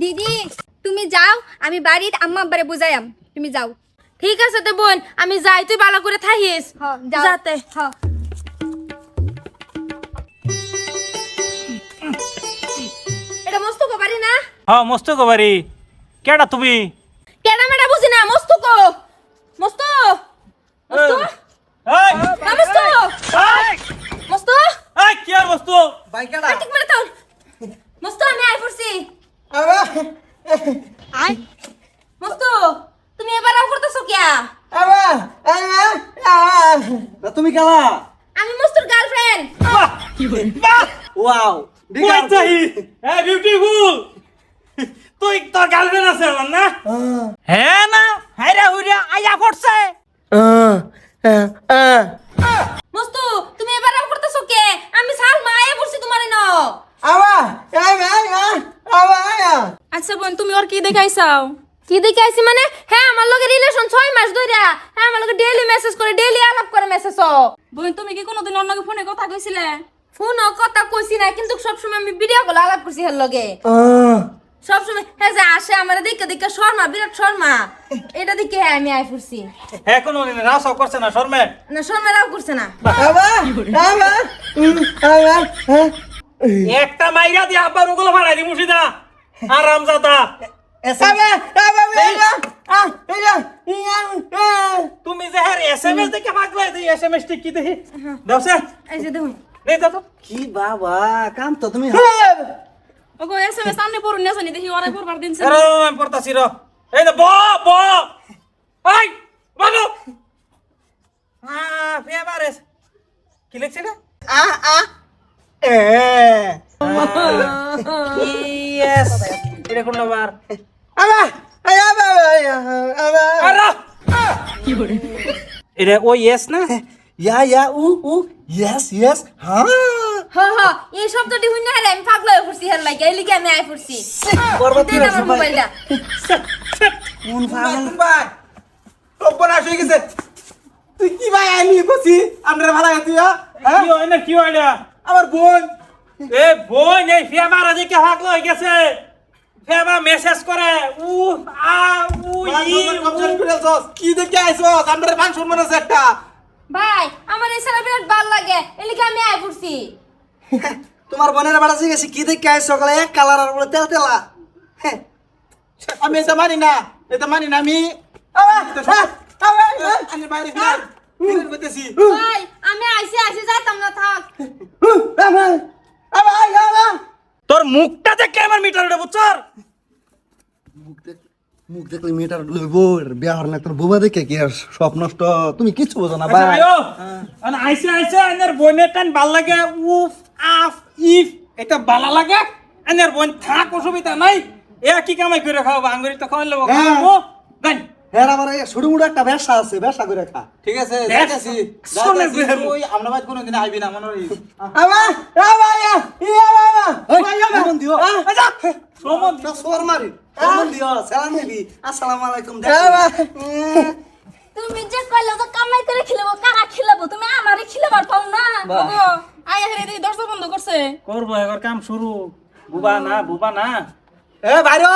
দিদি তুমি যাও, আমি বাড়ির আম্মা আব্বারে বুঝাইয়াম, তুমি যাও। ঠিক আছে তো বোন, আমি যাই, তুই ভালো করে থাকিস। যাও যাতে এটা মস্ত বাড়ি না? হ্যাঁ মস্ত বাড়ি। কেডা তুমি? কেডা মেডা বুঝি না, মস্ত কো মস্ত মস্ত এই মস্ত এই মস্ত এই কি আর বস্তু? ভাই কেডা ঠিক মানে তাও মস্ত আমি আই পড়ছি। আবা আই মস্ত তুমি এবার আও করতেছো কিয়া? আবা আবা তুমি কেডা আমি মস্তর গার্লফ্রেন্ড। বাহ বাহ ওয়াও কই চাই এ বিউটিফুল। তুই তোর গার্লফ্রেন্ড আছে আমার না? হ্যাঁ না হাইরা হুইরা আইয়া পড়ছে। মস্ত তুমি এবার আও করতেছো কে? আমি সালমা আই পড়ছি তোমারে ন। আবা আবা আচ্ছা বোন, তুমি ওর কি দেখাইছাও? কি দেখাইছি মানে? হ্যাঁ আমার লগে রিলেশন 6 মাস ধইরা। হ্যাঁ আমার লগে ডেইলি মেসেজ করে, ডেইলি আলাপ করে মেসেজও। বোন তুমি কি কোনোদিন ওর লগে ফোনে কথা কইছিলে? ফোনও কথা কইছি না, কিন্তু সব সময় আমি ভিডিও কল আলাপ করছি এর লগে। সব সময় হ্যাঁ যে আসে আমারে দেখে দেখে শর্মা, বিরাট শর্মা। এটা দেখে হ্যাঁ আমি আই পড়ছি। হ্যাঁ কোনো রাসও করছে না শর্মে? না শর্মা রাও করছে না। আবা আবা আবা একটা মাইরা দিয়ে আব্বার ওগুলো ভাড়াই দি মুর্শিদা। আরামজাদা তুমি যে হ্যাঁ এসএমএস দেখে পাগলা এই এসএমএস টি কি দেখি দাওছে এই যে দেখুন দেই দাও তো। কি বাবা কাম তো তুমি ওগো এসএমএস সামনে পড়ুন না জানি দেখি ওরাই পড়বার দিনছে। আরে আমি পড়তাছি র। এই না ব ব এই বাবু ফেভারেস কি লিখছে না? আ আ এ ইয়েস এটা কোন নাম্বার? আবা আবা আবা আরে কি বলে এটা ও ইয়েস না? ইয়া উ ইয়েস ইয়েস হ্যাঁ হ্যাঁ হ্যাঁ এই শব্দটি হইনা হলে আমি পাগলা হয়ে পড়ছি হের লাগে, এই লিগে আমি আই পড়ছি। পরবর্তী দেন আমার মোবাইলটা। কোন পাগল ভাই ওপর আসে গেছে তুই কি ভাই আইলি কইছি আমরা ভালো গেছি কি হয় না কি হয় না? আমার বোন এ বই নেই ফেমার আজ কে হাগলো হয়ে গেছে। ফেমা মেসেজ করে উ আ উ ই কি দেখে আইছো আমরা ফাংশন মনে একটা ভাই আমার এই সারা বিরাট ভালো লাগে, এই লিগে আমি আই পড়ছি। তোমার বোনের বাড়া গেছি কি দেখে আইছো সকালে এক কালার আর বলে তেল তেলা আমি এটা মানি না আমি আমি বাইরে না কইতেছি ভাই আমি আইছি যাইতাম না, থাক। তোর মুখটা দেখে আমার মিটার উঠে বুঝছর। মুখ দেখলে মেয়েটার লইব বিয়ার না তোর বুবা দেখে কি আর সব নষ্ট তুমি কিছু বোঝো না আচ্ছা ভাই আয়ো আন আইছে আনের বইনের টান ভাল লাগে উফ আফ ইফ এটা ভালো লাগে। আনের বইন থাক অসুবিধা নাই। এ কি কামাই করে খাও আঙ্গুরি তো খাওয়াই লব খাবো গান। হ্যাঁ আমার ছোট মুড়ো একটা ব্যবসা আছে ব্যবসা করে খা ঠিক আছে যাইতাছি। যাইতাছি যাইতাছি। তুই আমরা বাদ কোনোদিন আইবি না মনে হই বাবা কেমন দিও সমন সোর মারি কেমন দিও সালাম নেবি আসসালামু আলাইকুম তুমি যে কইলো তো কামাই করে খিলাবো, কারা খিলাবো? তুমি আমারে খিলাবার পাও না। ওগো আয় হেরে দেখি দরজা বন্ধ করছে। করবো এবার কাম শুরু। বুবা না এ বাইরো